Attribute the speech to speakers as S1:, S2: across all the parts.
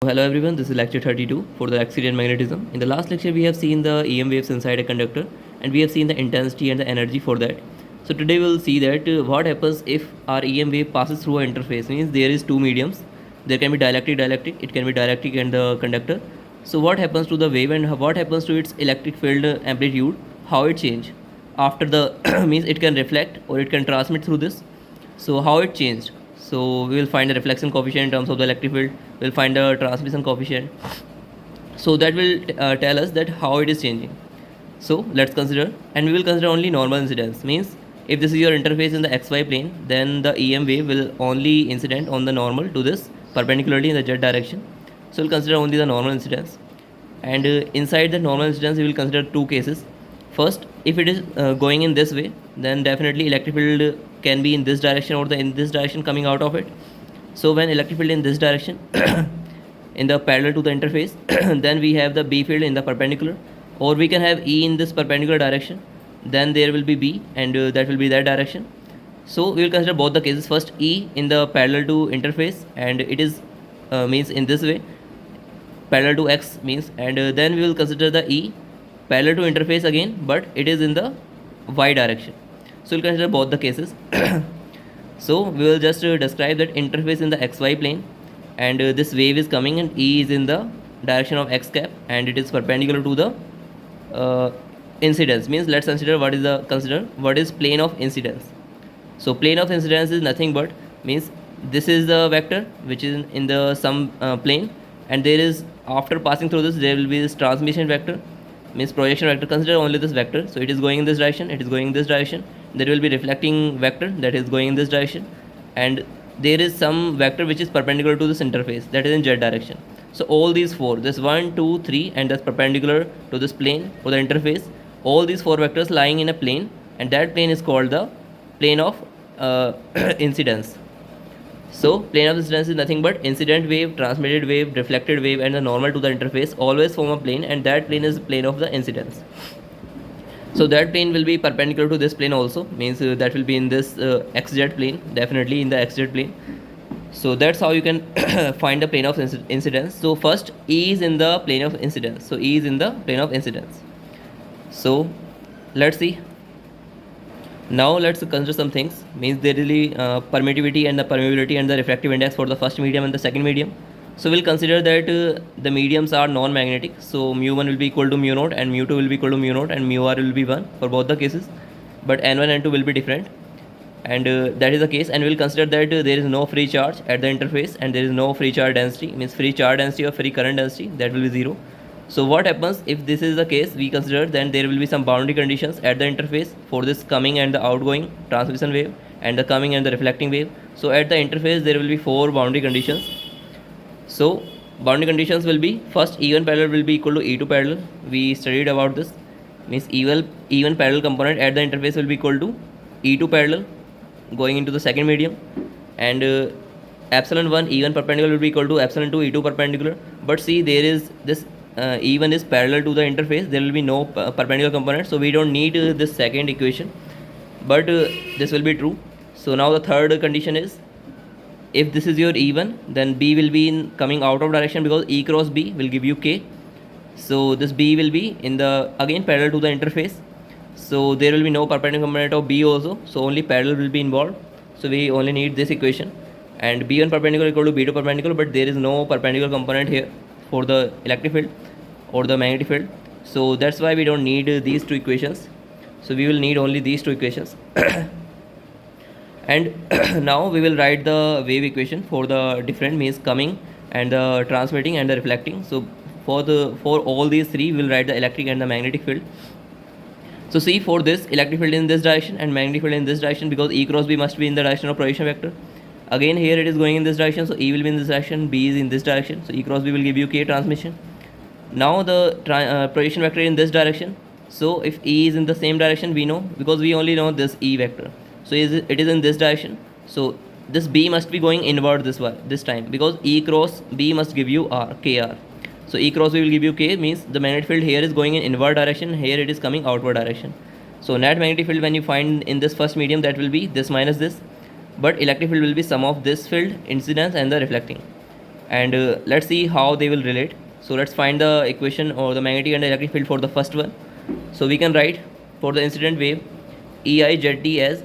S1: Hello everyone, this is lecture 32 for the accident magnetism. In the last lecture we have seen the EM waves inside a conductor and we have seen the intensity and the energy for that. So today we will see that what happens if our EM wave passes through an interface. Means there is two mediums. There can be dielectric, it can be dielectric and the conductor. So what happens to the wave and what happens to its electric field amplitude, how it change after the means it can reflect or it can transmit through this. So how it changed? So we will find the reflection coefficient in terms of the electric field. We'll find the transmission coefficient. So that will tell us that how it is changing. So let's consider, and we will consider only normal incidence. Means if this is your interface in the xy plane, then the EM wave will only incident on the normal to this perpendicularly in the z direction. So we'll consider only the normal incidence. And inside the normal incidence, we will consider two cases. First, if it is going in this way, then definitely electric field can be in this direction or in this direction coming out of it. So when electric field in this direction in the parallel to the interface, then we have the B field in the perpendicular, or we can have E in this perpendicular direction, then there will be B and that will be that direction. So we will consider both the cases. First, E in the parallel to interface, and it is means in this way parallel to X means, and then we will consider the E parallel to interface again, but it is in the Y direction. So we'll consider both the cases. So we will just describe that interface in the XY plane, and this wave is coming and E is in the direction of X cap and it is perpendicular to the incidence. Means let's consider what is plane of incidence. So plane of incidence is nothing but means this is the vector which is in the some plane, and there is, after passing through this, there will be this transmission vector, means projection vector. Consider only this vector. So it is going in this direction, it is going in this direction. There will be reflecting vector that is going in this direction, and there is some vector which is perpendicular to this interface that is in z direction. So all these four, this 1, 2, 3, and that's perpendicular to this plane for the interface, all these four vectors lying in a plane, and that plane is called the plane of incidence. So plane of incidence is nothing but incident wave, transmitted wave, reflected wave, and the normal to the interface always form a plane, and that plane is plane of the incidence. So that plane will be perpendicular to this plane also, means that will be in this xz plane, definitely in the xz plane. So that's how you can find the plane of incidence. So first, E is in the plane of incidence. So E is in the plane of incidence. So let's see. Now let's consider some things. Means there is permittivity and the permeability and the refractive index for the first medium and the second medium. So we'll consider that the mediums are non-magnetic. So mu1 will be equal to mu 0 and mu2 will be equal to mu 0 and mu r will be 1 for both the cases. But n1 and n2 will be different. And that is the case. And we'll consider that there is no free charge at the interface and there is no free charge density. Means free charge density or free current density, that will be 0. So what happens if this is the case? We consider then there will be some boundary conditions at the interface for this coming and the outgoing transmission wave and the coming and the reflecting wave. So at the interface there will be 4 boundary conditions. So boundary conditions will be, first, E1 parallel will be equal to E2 parallel. We studied about this. Means E1 parallel component at the interface will be equal to E2 parallel going into the second medium, and epsilon 1 E1 perpendicular will be equal to epsilon 2 E2 perpendicular. But see, there is this E1 is parallel to the interface, there will be no perpendicular component, so we don't need this second equation, but this will be true. So now the third condition is, if this is your E1, then B will be in coming out of direction, because E cross B will give you K. So this B will be in the again parallel to the interface, so there will be no perpendicular component of B also, so only parallel will be involved. So we only need this equation, and B1 perpendicular equal to B2 perpendicular, but there is no perpendicular component here for the electric field or the magnetic field, so that's why we don't need these two equations. So we will need only these two equations. And now we will write the wave equation for the different, means coming and the transmitting and the reflecting. So for all these three we will write the electric and the magnetic field. So see, for this electric field in this direction and magnetic field in this direction, because E cross B must be in the direction of projection vector. Again here it is going in this direction, so E will be in this direction, B is in this direction, so E cross B will give you K transmission. Now the projection vector in this direction. So if E is in the same direction, we know, because we only know this E vector. So it is in this direction, so this B must be going inward this time, because E cross B must give you R, KR. So E cross B will give you K, means the magnetic field here is going in inward direction, here it is coming outward direction. So net magnetic field when you find in this first medium, that will be this minus this, but electric field will be sum of this field, incidence and the reflecting. and let's see how they will relate. So let's find the equation or the magnetic and the electric field for the first one. So we can write for the incident wave EIZT as,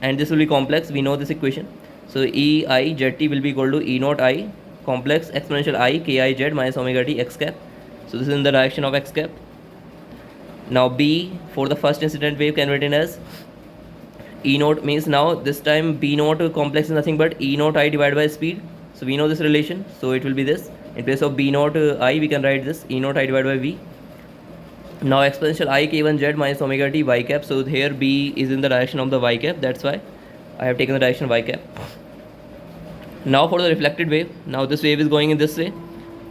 S1: and this will be complex, we know this equation. So EIZT will be equal to E naught I complex exponential I KIZ minus omega t x cap. So this is in the direction of x cap. Now B for the first incident wave can be written as E naught, means now this time B naught complex is nothing but E naught I divided by speed. So we know this relation, so it will be this. In place of B naught I, we can write this E naught I divided by V. Now exponential I k1z minus omega t y cap. So here B is in the direction of the y cap, that's why I have taken the direction y cap. Now for the reflected wave, now this wave is going in this way.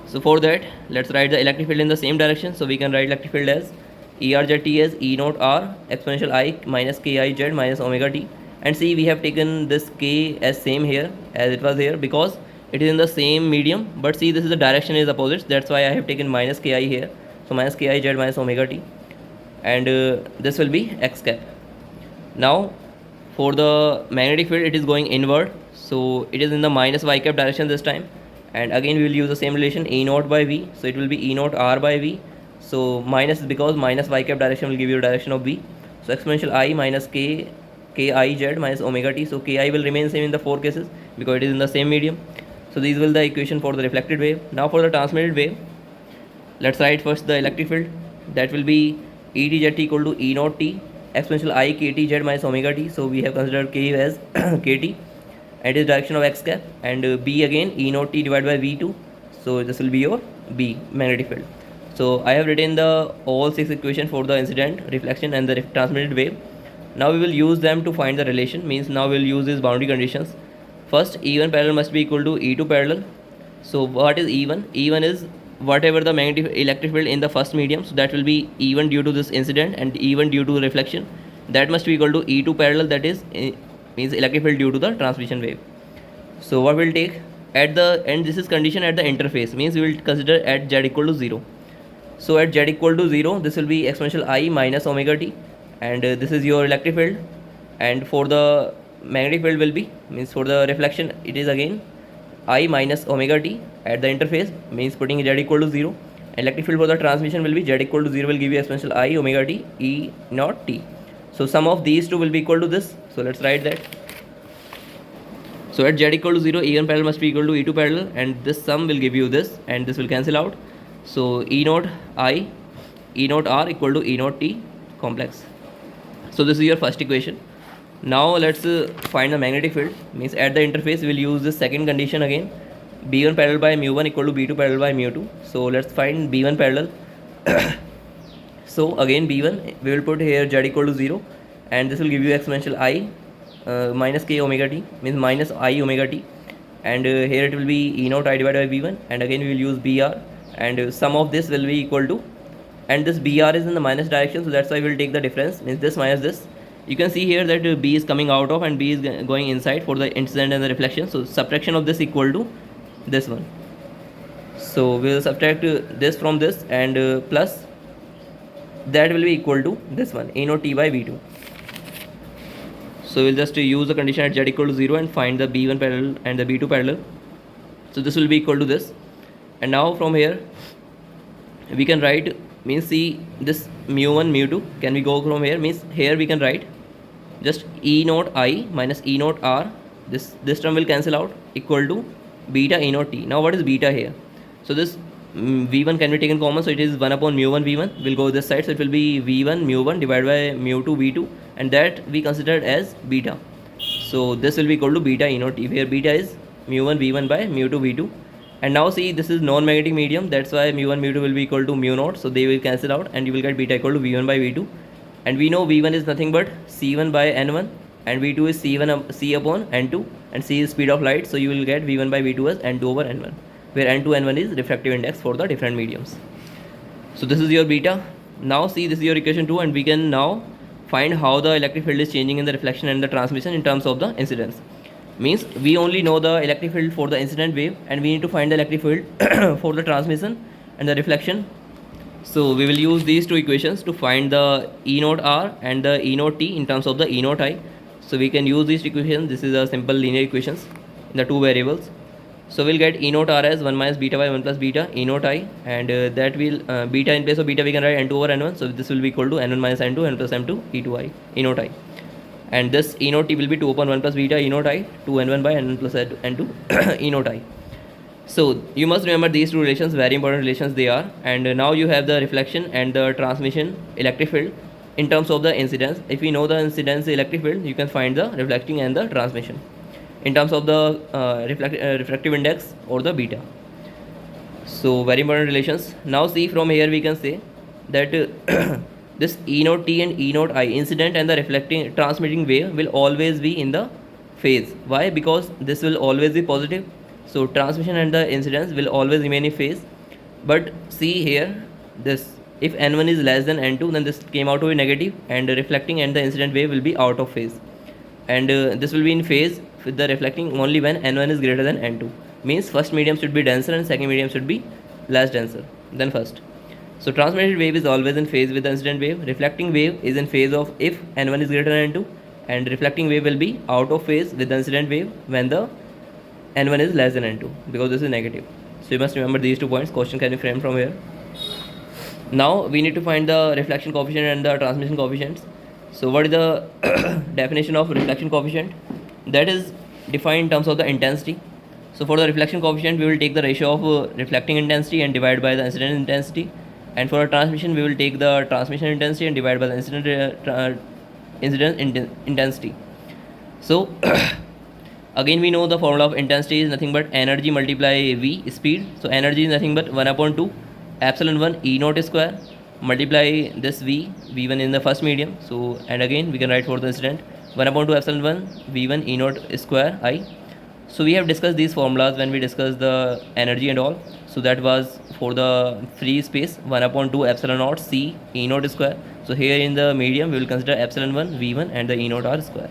S1: So for that, let's write the electric field in the same direction. So we can write electric field as ERZT as E naught R exponential I minus KIZ minus omega t. And see, we have taken this K as same here as it was here because it is in the same medium. But see, this is the direction is opposite. That's why I have taken minus Ki here. So minus KIZ minus omega t. And this will be x cap. Now for the magnetic field, it is going inward. So it is in the minus y cap direction this time. And again we will use the same relation E naught by V. So it will be E naught R by V. So minus, because minus y cap direction will give you direction of B. So exponential I minus K KIZ minus omega t. So Ki will remain same in the four cases because it is in the same medium. So these will the equation for the reflected wave. Now for the transmitted wave, let's write first the electric field. That will be ETZ equal to E naught T exponential I KTZ minus omega t. So we have considered K as KT and it is direction of x cap, and B again E naught T divided by V2. So this will be your B magnetic field. So I have written the all six equations for the incident, reflection and the transmitted wave. Now we will use them to find the relation, means now we will use these boundary conditions. First, E1 parallel must be equal to E2 parallel. So what is E1? E1 is whatever the magnetic electric field in the first medium, so that will be E1 due to this incident and E1 due to reflection. That must be equal to E2 parallel, that is means electric field due to the transmission wave. So what we'll take at the end, this is condition at the interface, means we will consider at z equal to 0. So at z equal to 0, this will be exponential I minus omega t, and this is your electric field. And for the magnetic field will be, means for the reflection it is again I minus omega t at the interface, means putting z equal to 0. Electric field for the transmission will be z equal to 0 will give you exponential I omega t E naught t. So sum of these two will be equal to this. So let's write that. So at z equal to 0, E1 parallel must be equal to E2 parallel, and this sum will give you this, and this will cancel out. So E naught I, E naught R equal to E naught T complex. So this is your first equation. Now let's find the magnetic field, means at the interface we will use this second condition again. B1 parallel by mu1 equal to B2 parallel by mu2. So let's find B1 parallel. So again B1 we will put here z equal to 0, and this will give you exponential I minus k omega t, means minus I omega t, and here it will be E naught I divided by V1, and again we will use BR, and sum of this will be equal to, and this BR is in the minus direction, so that's why we will take the difference, means this minus this. You can see here that B is coming out of and B is going inside for the incident and the reflection. So subtraction of this equal to this one. So we will subtract this from this, and plus that will be equal to this one, A naught T by V2. So we'll just use the condition at z equal to 0 and find the B1 parallel and the B2 parallel. So this will be equal to this, and now from here we can write, means see this mu1 mu2, can we go from here, means here we can write just E naught I minus E naught R, this term will cancel out, equal to beta E naught T. Now what is beta here? So this V1 can be taken common, so it is 1 upon mu1 V1 will go this side, so it will be V1 mu1 divided by mu2 V2, and that we considered as beta. So this will be equal to beta E naught T, where beta is mu1 V1 by mu2 V2. And now see, this is non-magnetic medium, that's why mu1 mu2 will be equal to mu naught, so they will cancel out and you will get beta equal to V1 by V2. And we know V1 is nothing but C1 by N1, and V2 is C upon N2, and C is speed of light, so you will get V1 by V2 as N2 over N1, where N2 N1 is refractive index for the different mediums. So this is your beta. Now see, this is your equation 2, and we can now find how the electric field is changing in the reflection and the transmission in terms of the incidence. Means we only know the electric field for the incident wave, and we need to find the electric field for the transmission and the reflection. So we will use these two equations to find the E naught R and the E naught T in terms of the E naught I. So we can use these equations. This is a simple linear equations in the two variables. So we'll get E naught R as 1 minus beta by 1 plus beta E naught I, and that will beta in place of beta we can write N2 over N1. So this will be equal to N1 minus N2 N plus M2 E2 I E naught I, and this E naught T will be 2 upon 1 plus beta E naught I 2 N1 by N1 plus N2 E naught I. So you must remember these two relations, very important relations they are. And now you have the reflection and the transmission electric field in terms of the incidence. If we know the incidence electric field, you can find the reflecting and the transmission in terms of the refractive index or the beta. So very important relations. Now see, from here we can say that this E naught T and E naught I, incident and the reflecting transmitting wave, will always be in the phase. Why? Because this will always be positive. So transmission and the incidence will always remain in phase. But see here, this, if N1 is less than N2, then this came out to be negative, and the reflecting and the incident wave will be out of phase. And this will be in phase with the reflecting only when N1 is greater than N2. Means first medium should be denser and second medium should be less denser than first. So transmitted wave is always in phase with the incident wave. Reflecting wave is in phase of if N1 is greater than N2, and reflecting wave will be out of phase with the incident wave when the N1 is less than N2, because this is negative. So you must remember these 2 points. Question can be framed from here. Now we need to find the reflection coefficient and the transmission coefficients. So what is the definition of reflection coefficient? That is defined in terms of the intensity. So for the reflection coefficient, we will take the ratio of reflecting intensity and divide by the incident intensity. And for a transmission, we will take the transmission intensity and divide by the incident intensity. So again, we know the formula of intensity is nothing but energy multiply V, speed. So energy is nothing but 1 upon 2 epsilon 1 E naught square multiply this V1 in the first medium. So, and again we can write for the incident 1 upon 2 epsilon 1 V1 E naught square I. So we have discussed these formulas when we discussed the energy and all. So that was for the free space 1 upon 2 epsilon naught C E naught square. So here in the medium we will consider epsilon 1 V1 and the E naught R square.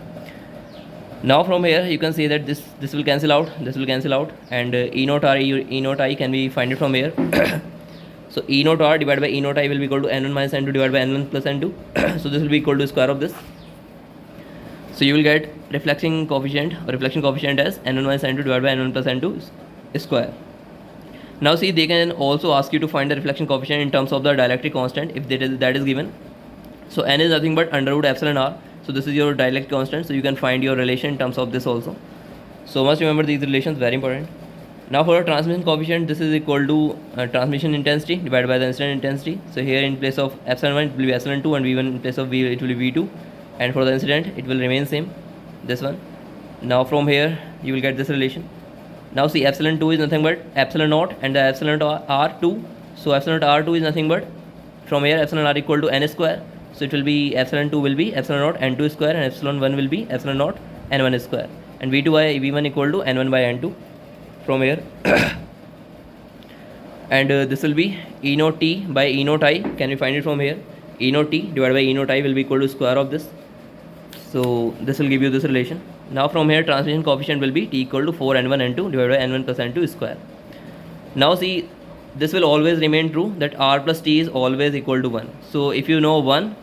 S1: Now from here you can see that this will cancel out, this will cancel out, and E naught R E naught I can be find it from here. So E naught R divided by E naught I will be equal to N1 minus N2 divided by N1 plus N2. So this will be equal to square of this. So you will get reflection coefficient as N1 minus N2 divided by N1 plus N2 square. Now see, they can also ask you to find the reflection coefficient in terms of the dielectric constant if that is given. So N is nothing but under root epsilon R. So this is your dielectric constant. So you can find your relation in terms of this also. So must remember these relations, very important. Now for a transmission coefficient, this is equal to transmission intensity divided by the incident intensity. So here in place of epsilon 1 it will be epsilon 2, and V1 in place of V it will be V2, and for the incident it will remain same, this one. Now from here you will get this relation. Now see, epsilon 2 is nothing but epsilon naught and the epsilon R2. So epsilon R2 is nothing but, from here epsilon R equal to N square. So it will be epsilon 2 will be epsilon naught N2 square, and epsilon 1 will be epsilon naught N1 square, and V2 by V1 equal to N1 by N2 from here. And this will be E naught T by E naught I. Can we find it from here? E naught T divided by E naught I will be equal to square of this. So this will give you this relation. Now from here transmission coefficient will be T equal to 4 N1 N2 divided by N1 plus N2 square. Now see, this will always remain true, that R plus T is always equal to 1. So if you know 1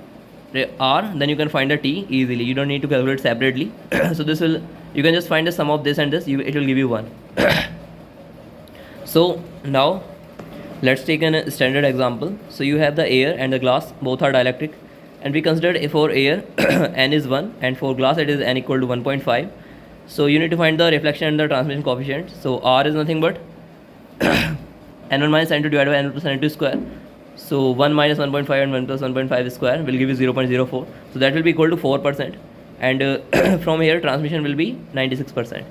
S1: R, then you can find the T easily. You don't need to calculate separately. So this will, you can just find the sum of this and this, it will give you 1. So now let's take a standard example. So you have the air and the glass, both are dielectric, and we considered for air N is 1, and for glass it is N equal to 1.5. So you need to find the reflection and the transmission coefficient. So R is nothing but N1 minus N2 divided by N1 plus N2 square. So 1 minus 1.5 and 1 plus 1.5 square will give you 0.04. So that will be equal to 4%. And from here transmission will be 96%.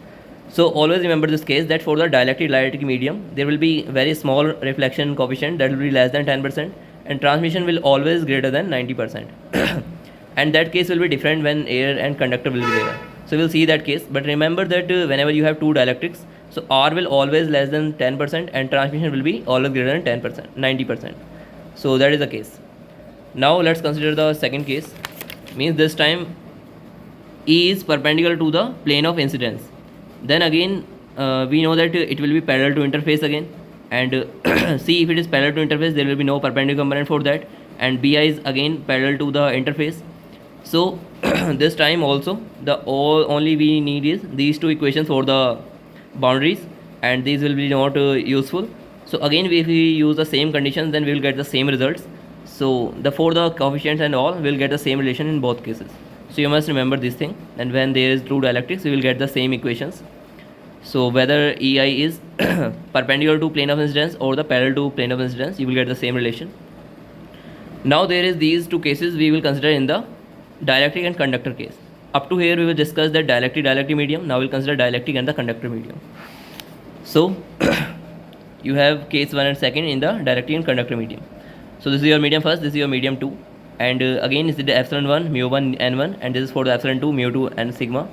S1: So always remember this case, that for the dielectric medium there will be very small reflection coefficient, that will be less than 10%, and transmission will always greater than 90%. And that case will be different when air and conductor will be there. So we'll see that case. But remember that whenever you have two dielectrics, so R will always less than 10% and transmission will be always greater than 10%, 90%. So that is the case. Now let's consider the second case. Means this time E is perpendicular to the plane of incidence. Then again we know that it will be parallel to interface again, and see, if it is parallel to interface there will be no perpendicular component for that, and BI is again parallel to the interface. So this time also only we need is these two equations for the boundaries, and these will be not useful. So again, if we use the same conditions, then we will get the same results. So for the coefficients and all, we'll get the same relation in both cases. So you must remember this thing, and when there is true dielectrics, you will get the same equations. So whether EI is perpendicular to plane of incidence or the parallel to plane of incidence, you will get the same relation. Now there is these two cases we will consider in the dielectric and conductor case. Up to here we will discuss the dielectric medium. Now we'll consider dielectric and the conductor medium. So you have case 1 and 2 in the dielectric and conductor medium. So this is your medium first, this is your medium 2, and again this is the epsilon 1, mu 1, n1, and this is for the epsilon 2, mu 2, and sigma.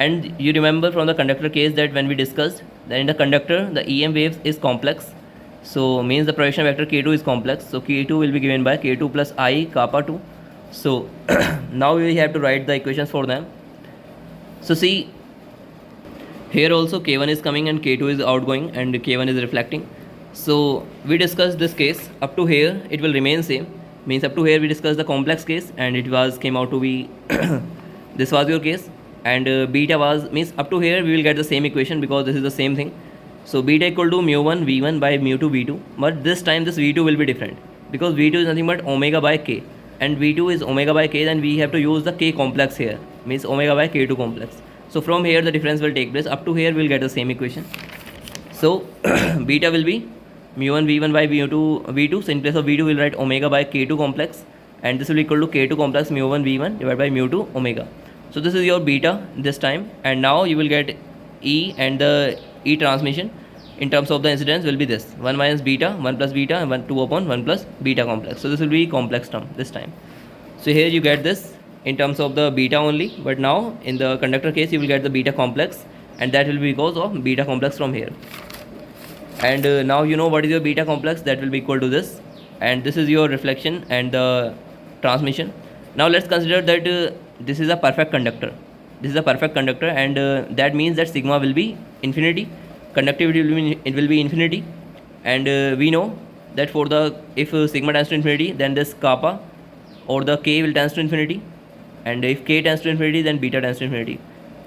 S1: And you remember from the conductor case that when we discussed that in the conductor the EM waves is complex, so means the projection vector k2 is complex, so k2 will be given by k2 plus I kappa 2. So now we have to write the equations for them. So see, here also k1 is coming and k2 is outgoing and k1 is reflecting. So we discussed this case. Up to here it will remain same, means up to here we discussed the complex case and it was came out to be this was your case, and beta was, means up to here we will get the same equation because this is the same thing. So beta equal to mu1 v1 by mu2 v2, but this time this v2 will be different because v2 is nothing but omega by k, and v2 is omega by k, then we have to use the k complex here, means omega by k2 complex. So from here the difference will take place. Up to here we'll get the same equation. So beta will be mu1 v1 by mu2 v2, so in place of v2 we'll write omega by k2 complex, and this will be equal to k2 complex mu1 v1 divided by mu2 omega. So this is your beta this time, and now you will get E, and the E transmission in terms of the incidence will be this 1 minus beta, 1 plus beta, and 1 2 upon 1 plus beta complex. So this will be complex term this time. So here you get this in terms of the beta only, but now in the conductor case you will get the beta complex, and that will be because of beta complex from here. And now you know what is your beta complex, that will be equal to this, and this is your reflection and the transmission. Now let's consider that this is a perfect conductor. This is a perfect conductor, and that means that sigma will be infinity, conductivity will be infinity, and we know that for the if sigma tends to infinity, then this kappa or the k will tends to infinity, and if k tends to infinity, then beta tends to infinity.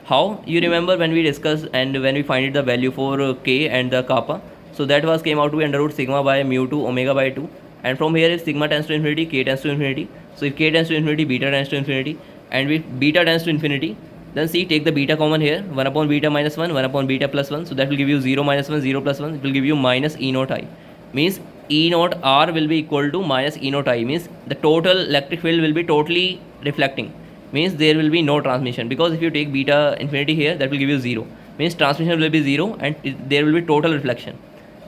S1: How? You remember when we discussed and when we find the value for k and the kappa, so that was came out to be under root sigma by mu 2 omega by 2, and from here if sigma tends to infinity, k tends to infinity. So if k tends to infinity, beta tends to infinity, and if beta tends to infinity, then see, take the beta common here, 1 upon beta minus 1, 1 upon beta plus 1, so that will give you 0 minus 1, 0 plus 1, it will give you minus E naught I, means E naught R will be equal to minus E naught I, means the total electric field will be totally reflecting, means there will be no transmission, because if you take beta infinity here, that will give you 0, means transmission will be 0 and there will be total reflection.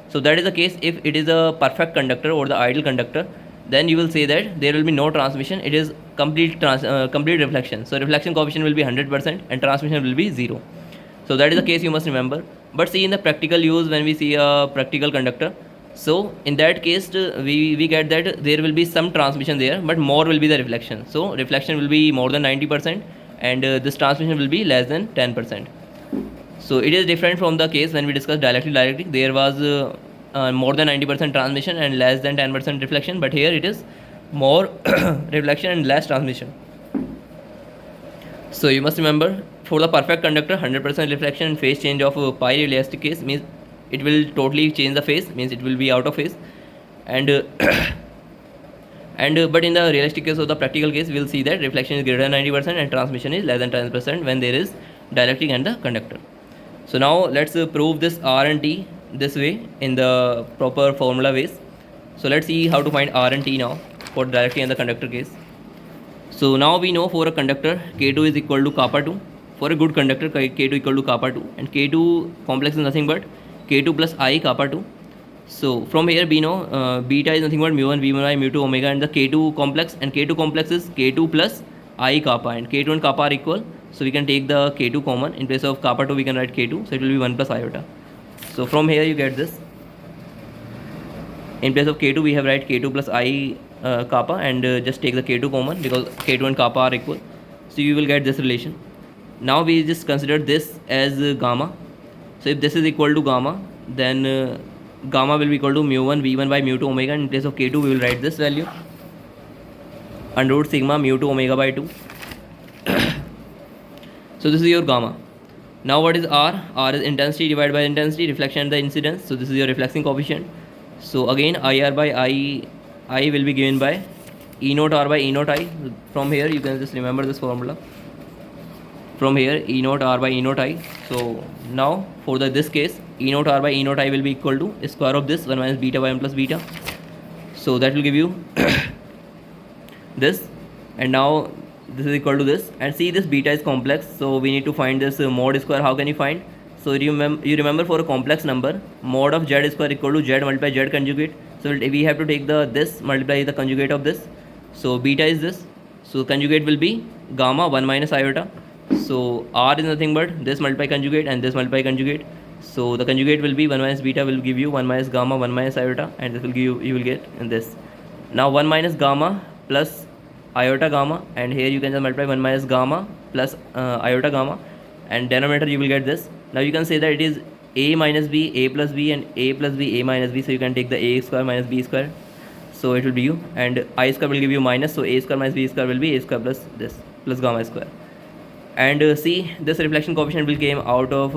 S1: So that is the case if it is a perfect conductor or the ideal conductor, then you will say that there will be no transmission, it is complete reflection. So reflection coefficient will be 100% and transmission will be 0. So that is the case you must remember. But see, in the practical use, when we see a practical conductor, so in that case we get that there will be some transmission there, but more will be the reflection. So reflection will be more than 90% and this transmission will be less than 10%. So it is different from the case when we discussed dielectric. There was more than 90% transmission and less than 10% reflection, but here it is more reflection and less transmission. So you must remember, for the perfect conductor, 100% reflection and phase change of pi realistic case, means it will totally change the phase, means it will be out of phase, and but in the realistic case or the practical case, we will see that reflection is greater than 90% and transmission is less than 10% when there is dielectric and the conductor. So now let's prove this R and T this way in the proper formula ways. So let's see how to find R and T now for dielectric and the conductor case. So now we know for a conductor K2 is equal to kappa 2. For a good conductor K2 equal to kappa 2, and K2 complex is nothing but K2 plus I kappa 2. So from here we know beta is nothing but mu1 v1 by mu2 omega, and the K2 complex, and K2 complex is K2 plus I kappa, and K2 and kappa are equal, so we can take the K2 common. In place of kappa 2 we can write K2, so it will be 1 plus iota. So from here you get this. In place of K2 we have write K2 plus I kappa, and just take the K2 common because K2 and kappa are equal, so you will get this relation. Now we just consider this as gamma. So if this is equal to gamma, then gamma will be equal to mu1 v1 by mu2 omega, and in place of K2 we will write this value under root sigma mu2 omega by 2. So this is your gamma. Now what is R? R is intensity divided by intensity, reflection and the incidence. So this is your reflection coefficient. So again IR by I will be given by E naught R by E naught I. From here you can just remember this formula. From here E naught R by E naught I. So now for this case E naught R by E naught I will be equal to square of this 1 minus beta by 1 plus beta. So that will give you this, and now this is equal to this, and see this beta is complex, so we need to find this mod square. How can you find? So you remember for a complex number mod of z square equal to z multiply z conjugate. So we have to take this multiply the conjugate of this. So beta is this, so conjugate will be gamma 1 minus iota. So r is nothing but this multiply conjugate and this multiply conjugate. So the conjugate will be 1 minus beta will give you 1 minus gamma 1 minus iota, and this will give you will get in this. Now 1 minus gamma plus iota gamma, and here you can just multiply 1 minus gamma plus iota gamma, and denominator you will get this. Now you can say that it is a minus b, a plus b, and a plus b, a minus b. So you can take the a square minus b square. So it will be u, and I square will give you minus. So a square minus b square will be a square plus this plus gamma square. And see, this reflection coefficient will came out of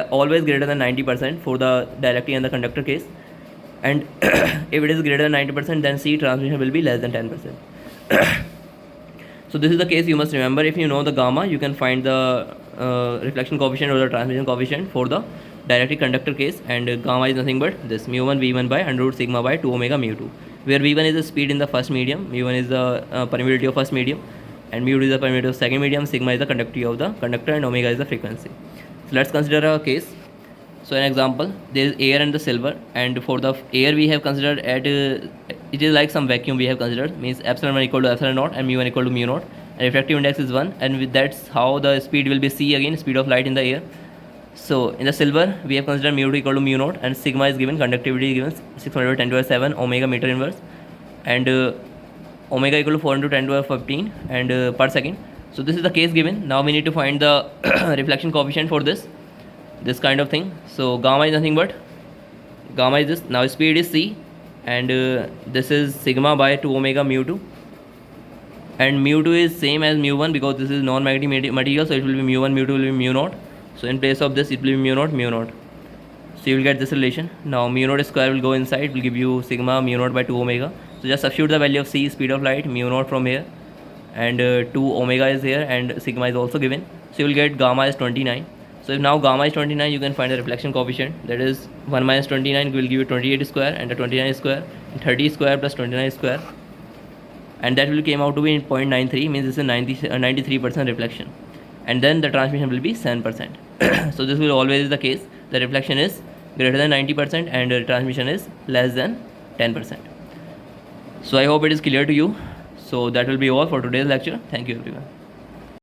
S1: always greater than 90% for the dielectric and the conductor case. And if it is greater than 90%, then C transmission will be less than 10%. So this is the case you must remember. If you know the gamma, you can find the reflection coefficient or the transmission coefficient for the dielectric conductor case, and gamma is nothing but this mu1 v1 by under root sigma by 2 omega mu2, where v1 is the speed in the first medium, mu1 is the permeability of first medium, and mu2 is the permeability of second medium, sigma is the conductivity of the conductor, and omega is the frequency. So let's consider a case. So an example, there is air and the silver, and for the air we have considered at it is like some vacuum we have considered, means epsilon 1 equal to epsilon naught and mu1 equal to mu naught, and refractive index is 1, and with that's how the speed will be c, again speed of light in the air. So in the silver we have considered mu2 equal to mu naught, and sigma is given, conductivity is given 600 10 to the 7 omega meter inverse, and omega equal to 4 into 10 to the 15 and per second. So this is the case given. Now we need to find the reflection coefficient for this kind of thing. So gamma is nothing but gamma is this. Now speed is c, and this is sigma by 2 omega mu2, and mu2 is same as mu1 because this is non-magnetic material, so it will be mu1 mu2 will be mu naught. So in place of this it will be mu naught mu naught. So you will get this relation. Now mu naught square will go inside, will give you sigma mu naught by 2 omega. So just substitute the value of c, speed of light, mu naught from here, and 2 omega is here, and sigma is also given. So you will get gamma is 29. So if now gamma is 29, you can find the reflection coefficient, that is 1 minus 29 will give you 28 square, and the 29 square, and 30 square plus 29 square, and that will came out to be 0.93, means this is 93% reflection, and then the transmission will be 7%. So this will always be the case, the reflection is greater than 90% and the transmission is less than 10%. So I hope it is clear to you. So that will be all for today's lecture. Thank you everyone.